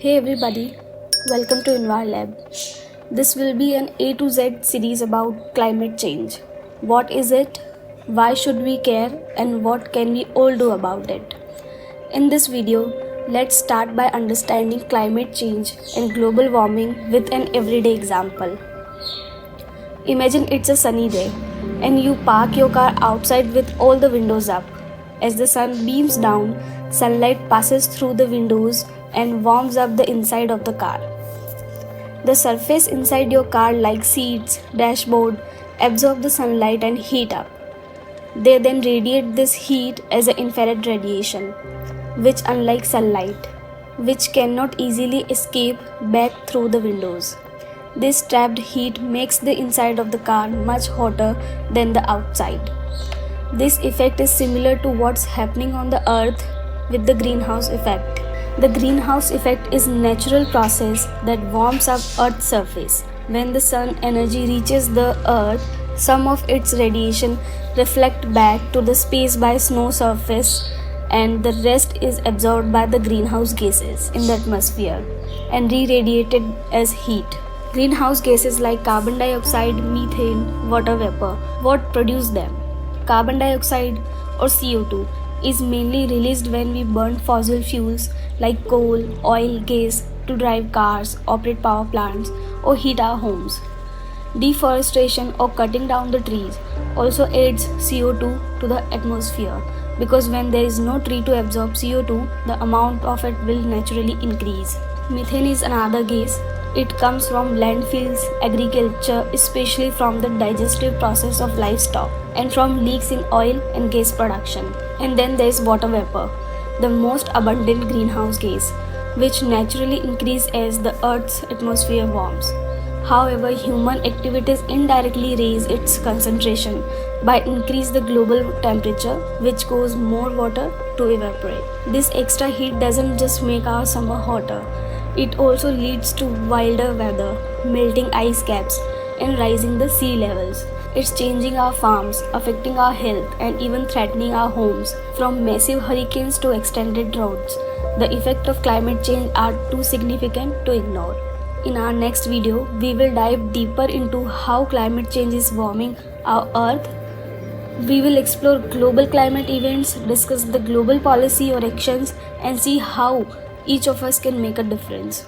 Hey everybody, welcome to EnvirLab. This will be an A to Z series about climate change. What is it? Why should we care? And what can we all do about it? In this video, let's start by understanding climate change and global warming with an everyday example. Imagine it's a sunny day and you park your car outside with all the windows up. As the sun beams down, sunlight passes through the windows and warms up the inside of the car. The surface inside your car, like seats, dashboard, absorb the sunlight and heat up. They then radiate this heat as an infrared radiation, which, unlike sunlight, which cannot easily escape back through the windows. This trapped heat makes the inside of the car much hotter than the outside. This effect is similar to what's happening on the earth with the greenhouse effect. The greenhouse effect is a natural process that warms up Earth's surface. When the sun energy reaches the earth, some of its radiation reflects back to the space by snow surface and the rest is absorbed by the greenhouse gases in the atmosphere and re-radiated as heat. Greenhouse gases like carbon dioxide, methane, water vapor. What produce them? Carbon dioxide or CO2 is mainly released when we burn fossil fuels like coal, oil, gas to drive cars, operate power plants, or heat our homes. Deforestation or cutting down the trees also adds CO2 to the atmosphere because when there is no tree to absorb CO2, the amount of it will naturally increase. Methane is another gas. It comes from landfills, agriculture, especially from the digestive process of livestock, and from leaks in oil and gas production. And then there is water vapor, the most abundant greenhouse gas, which naturally increases as the Earth's atmosphere warms. However, human activities indirectly raise its concentration by increase the global temperature, which causes more water to evaporate. This extra heat doesn't just make our summer hotter, it also leads to wilder weather, melting ice caps, and rising the sea levels. It's changing our farms, affecting our health, and even threatening our homes. From massive hurricanes to extended droughts, the effects of climate change are too significant to ignore. In our next video, we will dive deeper into how climate change is warming our Earth. We will explore global climate events, discuss the global policy or actions, and see how each of us can make a difference.